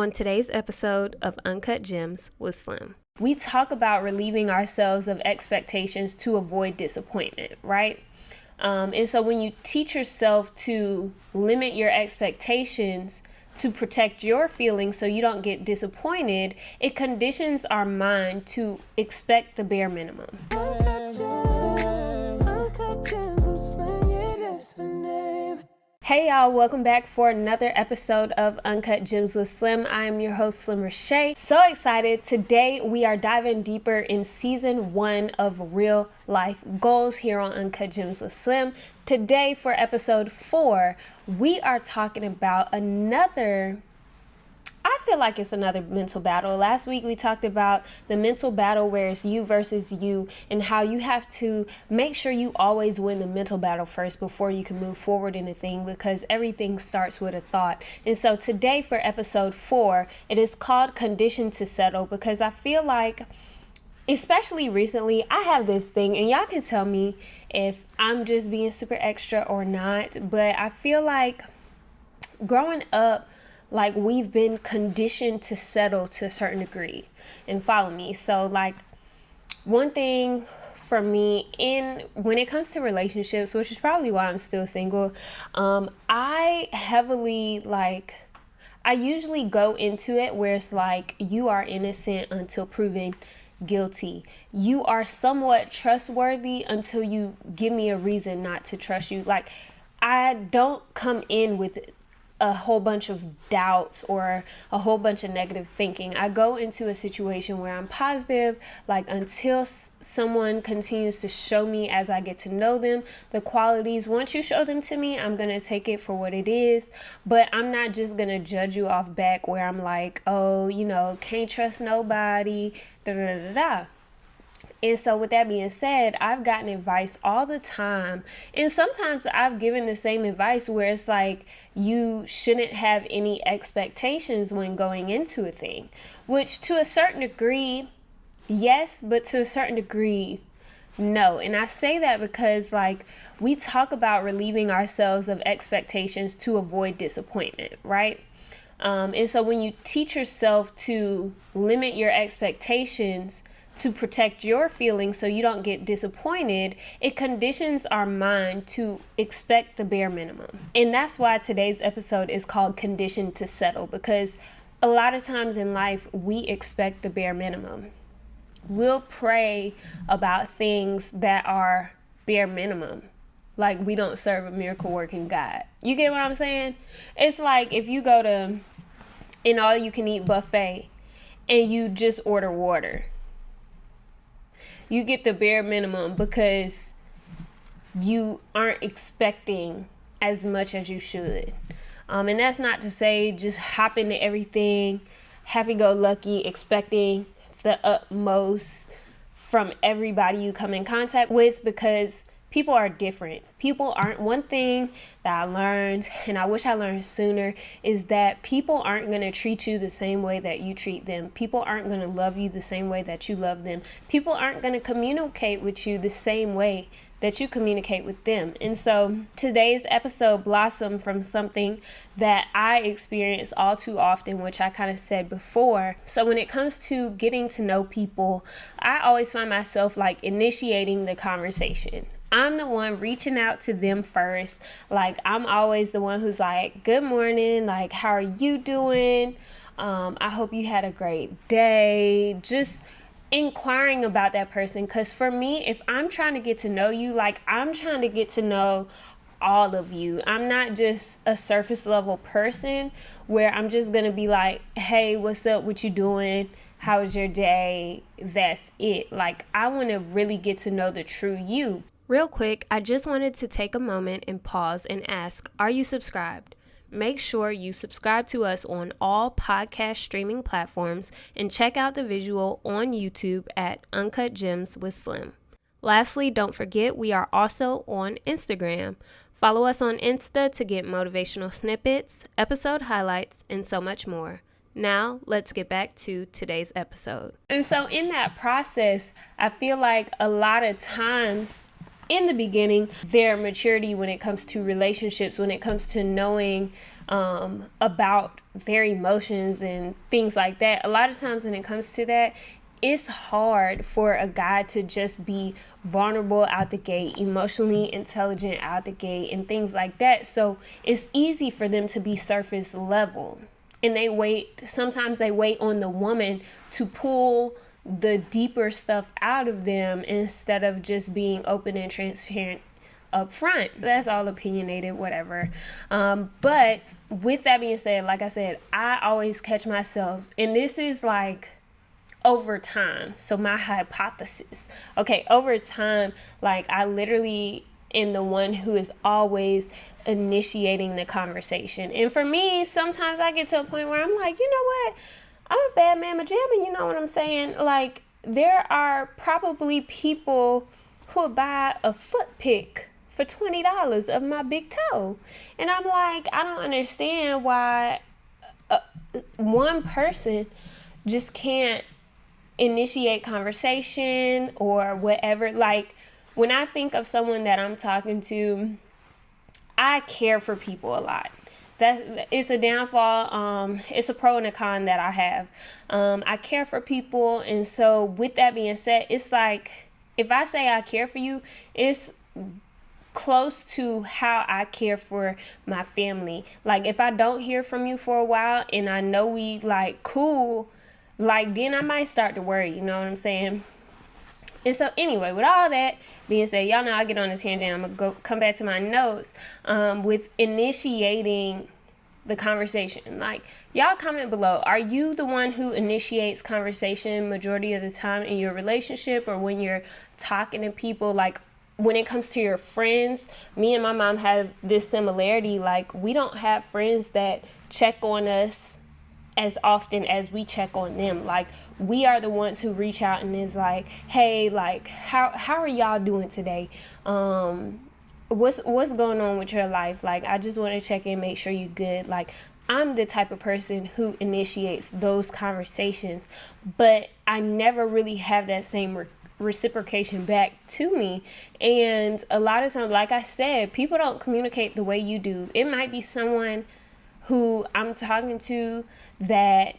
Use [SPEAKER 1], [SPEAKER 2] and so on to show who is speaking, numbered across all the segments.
[SPEAKER 1] On today's episode of Uncut Gems with Slim, we talk about relieving ourselves of expectations to avoid disappointment, right? And so when you teach yourself to limit your expectations to protect your feelings so you don't get disappointed, it conditions our mind to expect the bare minimum. Hey y'all, welcome back for another episode of Uncut Gems with Slim. I am your host, Slim Reshae. So excited. Today we are diving deeper in season 1 of Real Life Goals here on Uncut Gems with Slim. Today for episode 4, we are talking about I feel like it's another mental battle. Last week we talked about the mental battle where it's you versus you and how you have to make sure you always win the mental battle first before you can move forward in a thing, because everything starts with a thought. And so today for episode 4, it is called Conditioned to Settle, because I feel like, especially recently, I have this thing, and y'all can tell me if I'm just being super extra or not, but I feel like growing up, like we've been conditioned to settle to a certain degree, and follow me. So like one thing for me when it comes to relationships, which is probably why I'm still single, I usually go into it where it's like you are innocent until proven guilty. You are somewhat trustworthy until you give me a reason not to trust you. Like I don't come in with a whole bunch of doubts or a whole bunch of negative thinking. I go into a situation where I'm positive, like until someone continues to show me as I get to know them the qualities. Once you show them to me, I'm going to take it for what it is, but I'm not just going to judge you off back where I'm like, oh, can't trust nobody, da da da da. And so with that being said, I've gotten advice all the time. And sometimes I've given the same advice where it's like, you shouldn't have any expectations when going into a thing, which to a certain degree, yes, but to a certain degree, no. And I say that because like we talk about relieving ourselves of expectations to avoid disappointment, right? And so when you teach yourself to limit your expectations to protect your feelings so you don't get disappointed, it conditions our mind to expect the bare minimum. And that's why today's episode is called Conditioned to Settle, because a lot of times in life we expect the bare minimum. We'll pray about things that are bare minimum, like we don't serve a miracle working God. You get what I'm saying? It's like if you go to an all you can eat buffet and you just order water, you get the bare minimum because you aren't expecting as much as you should. And that's not to say just hop into everything, happy-go-lucky, expecting the utmost from everybody you come in contact with, because people are different. People aren't. One thing that I learned, and I wish I learned sooner, is that people aren't going to treat you the same way that you treat them. People aren't going to love you the same way that you love them. People aren't going to communicate with you the same way that you communicate with them. And so today's episode blossomed from something that I experience all too often, which I kind of said before. So when it comes to getting to know people, I always find myself like initiating the conversation. I'm the one reaching out to them first. Like I'm always the one who's like, good morning, like how are you doing? I hope you had a great day. Just inquiring about that person. Because for me, if I'm trying to get to know you, like I'm trying to get to know all of you. I'm not just a surface level person where I'm just going to be like, hey, what's up? What you doing? How was your day? That's it. Like I want to really get to know the true you. Real quick, I just wanted to take a moment and pause and ask, are you subscribed? Make sure you subscribe to us on all podcast streaming platforms and check out the visual on YouTube at Uncut Gems with Slim. Lastly, don't forget we are also on Instagram. Follow us on Insta to get motivational snippets, episode highlights, and so much more. Now, let's get back to today's episode. And so in that process, I feel like a lot of times in the beginning, their maturity when it comes to relationships, when it comes to knowing about their emotions and things like that. A lot of times when it comes to that, it's hard for a guy to just be vulnerable out the gate, emotionally intelligent out the gate, and things like that. So it's easy for them to be surface level. And sometimes they wait on the woman to pull the deeper stuff out of them instead of just being open and transparent up front. That's all opinionated, whatever. But with that being said, like I said, I always catch myself, and this is like over time. So my hypothesis, okay, over time, like I literally am the one who is always initiating the conversation. And for me, sometimes I get to a point where I'm like, you know what? I'm a bad mamma jamma, you know what I'm saying? Like, there are probably people who would buy a foot pick for $20 of my big toe. And I'm like, I don't understand why one person just can't initiate conversation or whatever. Like, when I think of someone that I'm talking to, I care for people a lot. It's a downfall. It's a pro and a con that I have. I care for people, and so with that being said, it's like if I say I care for you, it's close to how I care for my family. Like, if I don't hear from you for a while and I know we like cool, like then I might start to worry, you know what I'm saying? And so anyway, with all that being said, y'all know I get on a tangent. I'm going to come back to my notes with initiating the conversation. Like, y'all comment below. Are you the one who initiates conversation majority of the time in your relationship or when you're talking to people? Like, when it comes to your friends, me and my mom have this similarity. Like, we don't have friends that check on us as often as we check on them. Like, we are the ones who reach out and is like, hey, like, how are y'all doing today? What's going on with your life? Like, I just want to check in, make sure you're good. Like, I'm the type of person who initiates those conversations, but I never really have that same reciprocation back to me. And a lot of times, like I said, people don't communicate the way you do. It might be someone who I'm talking to that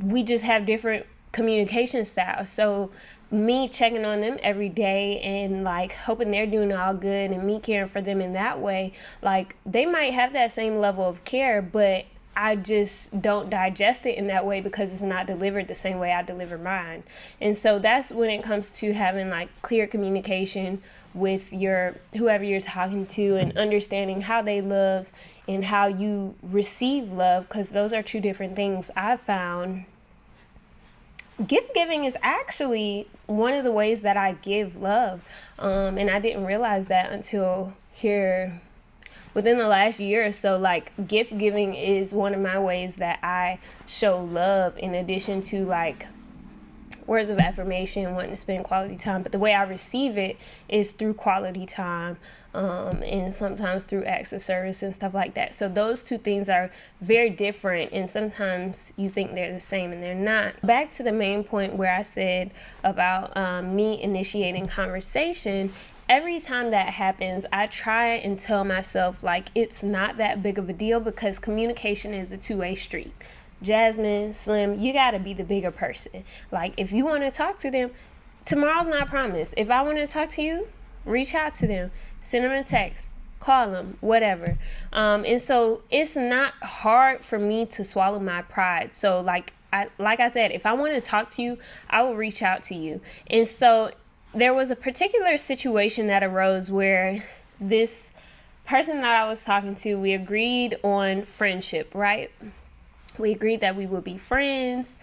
[SPEAKER 1] we just have different communication styles. So me checking on them every day and like hoping they're doing all good and me caring for them in that way, like they might have that same level of care, but I just don't digest it in that way because it's not delivered the same way I deliver mine. And so that's when it comes to having like clear communication with whoever you're talking to and understanding how they love and how you receive love, because those are two different things. I've found gift giving is actually one of the ways that I give love. And I didn't realize that until here within the last year or so. Like, gift giving is one of my ways that I show love, in addition to like words of affirmation, wanting to spend quality time. But the way I receive it is through quality time, and sometimes through acts of service and stuff like that. So those two things are very different, and sometimes you think they're the same and they're not. Back to the main point where I said about me initiating conversation. Every time that happens, I try and tell myself like it's not that big of a deal, because communication is a two-way street. Jasmine, Slim, you got to be the bigger person. Like, if you want to talk to them, tomorrow's not promised. If I want to talk to you, reach out to them, send them a text, call them, whatever. And so it's not hard for me to swallow my pride. So like I said, if I want to talk to you, I will reach out to you. And so there was a particular situation that arose where this person that I was talking to, we agreed on friendship, right? We agreed that we would be friends,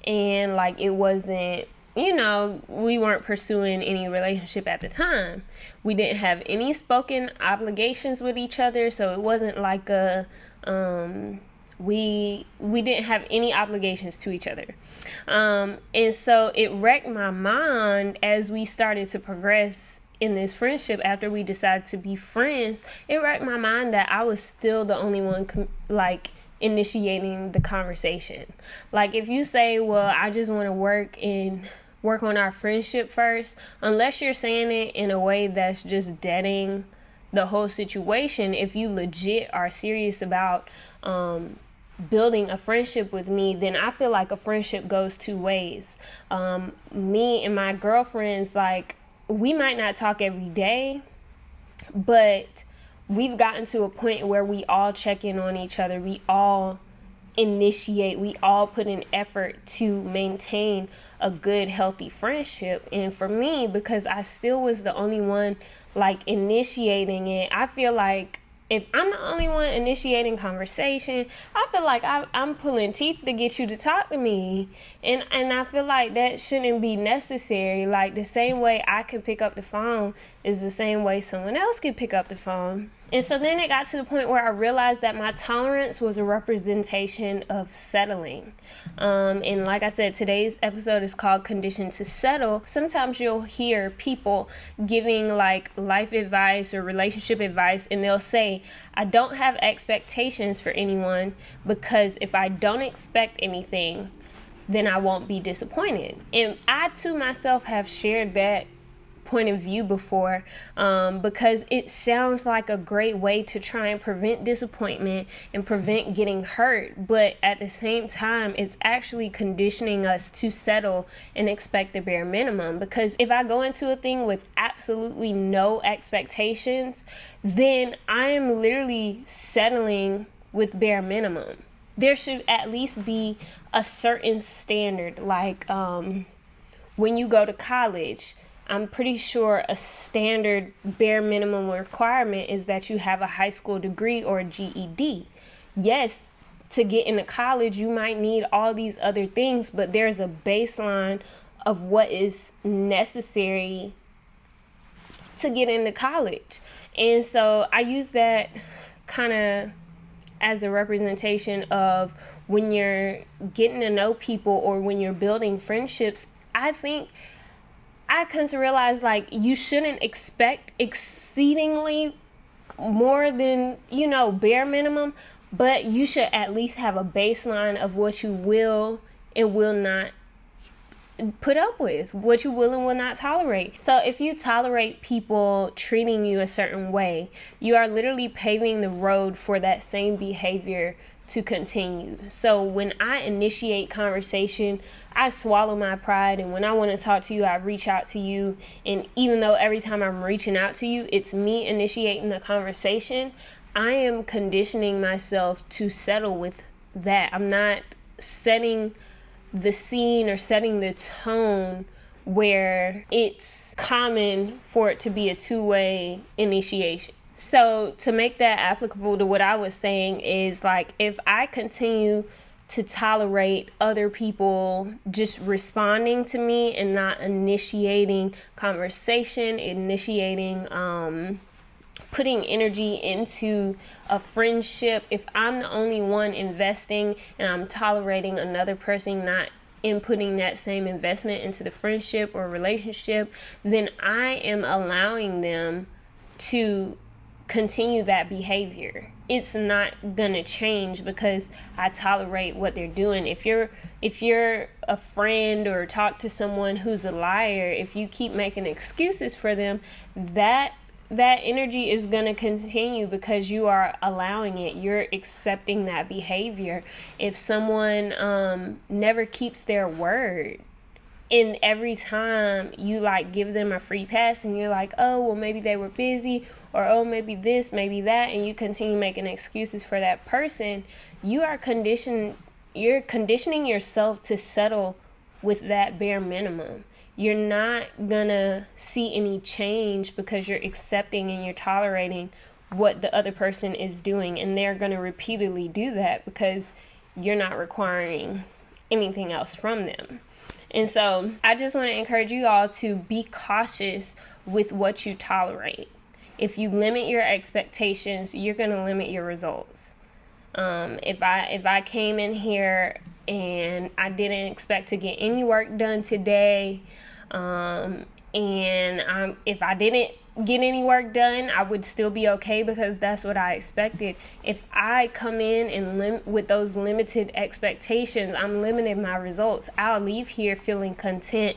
[SPEAKER 1] and like it wasn't, we weren't pursuing any relationship at the time. We didn't have any spoken obligations with each other, so it wasn't like we didn't have any obligations to each other. And so it wrecked my mind as we started to progress in this friendship. After we decided to be friends, it wrecked my mind that I was still the only one initiating the conversation. Like, if you say, well, I just want to work and work on our friendship first, unless you're saying it in a way that's just deading the whole situation. If you legit are serious about building a friendship with me, then I feel like a friendship goes two ways. Me and my girlfriends, like, we might not talk every day, but we've gotten to a point where we all check in on each other. We all initiate, we all put in effort to maintain a good, healthy friendship. And for me, because I still was the only one like initiating it, I feel like if I'm the only one initiating conversation, I feel like I'm pulling teeth to get you to talk to me. And I feel like that shouldn't be necessary. Like, the same way I can pick up the phone is the same way someone else can pick up the phone. And so then it got to the point where I realized that my tolerance was a representation of settling. And like I said, today's episode is called Conditioned to Settle. Sometimes you'll hear people giving like life advice or relationship advice, and they'll say, I don't have expectations for anyone, because if I don't expect anything, then I won't be disappointed. And I too myself have shared that point of view before, because it sounds like a great way to try and prevent disappointment and prevent getting hurt, but at the same time it's actually conditioning us to settle and expect the bare minimum. Because if I go into a thing with absolutely no expectations, then I am literally settling with bare minimum. There should at least be a certain standard, like when you go to college, I'm pretty sure a standard bare minimum requirement is that you have a high school degree or a GED. Yes, to get into college, you might need all these other things, but there's a baseline of what is necessary to get into college. And so I use that kind of as a representation of when you're getting to know people or when you're building friendships. I think I come to realize, like, you shouldn't expect exceedingly more than, bare minimum, but you should at least have a baseline of what you will and will not put up with, what you will and will not tolerate. So if you tolerate people treating you a certain way, you are literally paving the road for that same behavior to continue. So when I initiate conversation, I swallow my pride, and when I want to talk to you, I reach out to you. And even though every time I'm reaching out to you, it's me initiating the conversation, I am conditioning myself to settle with that. I'm not setting the scene or setting the tone where it's common for it to be a two-way initiation. So to make that applicable to what I was saying is, like, if I continue to tolerate other people just responding to me and not initiating conversation, putting energy into a friendship, if I'm the only one investing and I'm tolerating another person not inputting that same investment into the friendship or relationship, then I am allowing them to continue that behavior. It's not gonna change because I tolerate what they're doing. If you're a friend or talk to someone who's a liar, if you keep making excuses for them, that energy is going to continue because you are allowing it. You're accepting that behavior. If someone never keeps their word, and every time you like give them a free pass and you're like, oh, well, maybe they were busy, or oh, maybe this, maybe that, and you continue making excuses for that person, you're conditioning yourself to settle with that bare minimum. You're not gonna see any change because you're accepting and you're tolerating what the other person is doing, and they're gonna repeatedly do that because you're not requiring anything else from them. And so I just want to encourage you all to be cautious with what you tolerate. If you limit your expectations, you're going to limit your results. If I came in here and I didn't expect to get any work done today, if I didn't get any work done, I would still be okay because that's what I expected. If I come in and with those limited expectations, I'm limiting my results. I'll leave here feeling content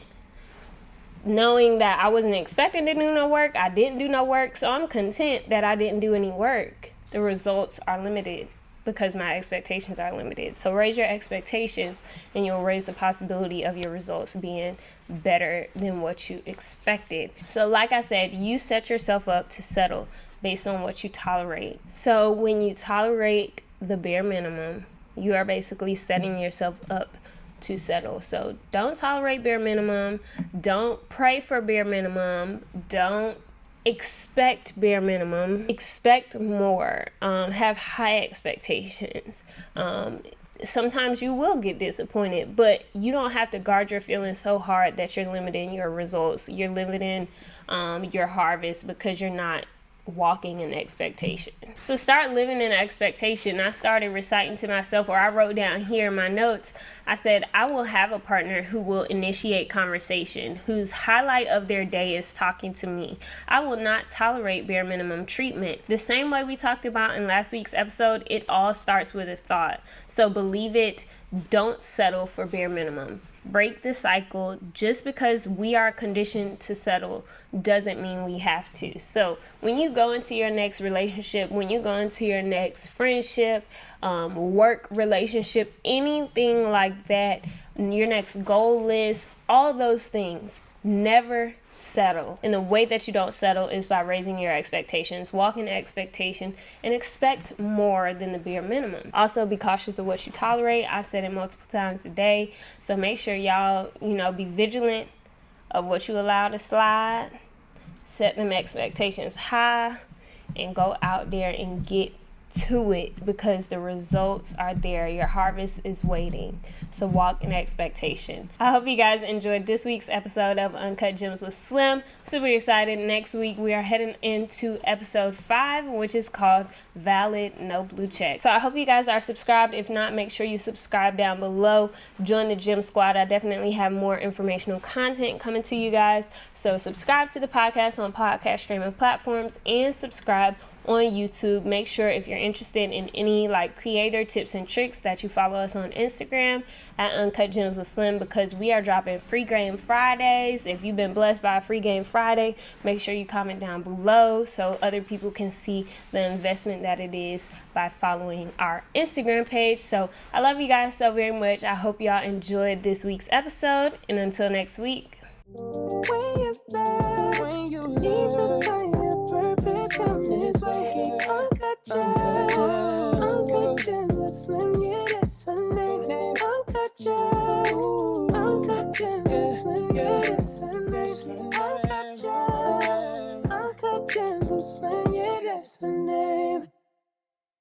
[SPEAKER 1] knowing that I wasn't expecting to do no work, I didn't do no work, so I'm content that I didn't do any work. The results are limited because my expectations are limited. So raise your expectations and you'll raise the possibility of your results being better than what you expected. So like I said, you set yourself up to settle based on what you tolerate. So when you tolerate the bare minimum, you are basically setting yourself up to settle. So don't tolerate bare minimum. Don't pray for bare minimum. Don't expect bare minimum. Expect more. Have high expectations. Sometimes you will get disappointed, but you don't have to guard your feelings so hard that you're limiting your results. You're limiting your harvest because you're not walking in expectation. So start living in expectation. I started reciting to myself, or I wrote down here in my notes, I said, I will have a partner who will initiate conversation, whose highlight of their day is talking to me. I will not tolerate bare minimum treatment. The same way we talked about in last week's episode, it all starts with a thought. So believe it. Don't settle for bare minimum. Break the cycle. Just because we are conditioned to settle doesn't mean we have to. So when you go into your next relationship, when you go into your next friendship, work relationship, anything like that, your next goal list, all those things, never settle. And the way that you don't settle is by raising your expectations. Walk in expectation and expect more than the bare minimum. Also, be cautious of what you tolerate. I said it multiple times a day. So make sure y'all, be vigilant of what you allow to slide. Set them expectations high and go out there and get to it because the results are there. Your harvest is waiting. So walk in expectation. I hope you guys enjoyed this week's episode of Uncut Gems with Slim. Super excited. Next week we are heading into episode 5, which is called Valid No Blue Check. So I hope you guys are subscribed. If not, make sure you subscribe down below. Join the gym squad. I definitely have more informational content coming to you guys. So subscribe to the podcast on podcast streaming platforms and subscribe on YouTube. Make sure if you're interested in any creator tips and tricks that you follow us on Instagram at Uncut Gems with Slim, because we are dropping free game Fridays. If you've been blessed by a free game Friday, make sure you comment down below so other people can see the investment that it is by following our Instagram page. So I love you guys so very much. I hope y'all enjoyed this week's episode, and until next week.
[SPEAKER 2] When you're back, when you need to find your purpose, come this way. Uncut gems with Slim.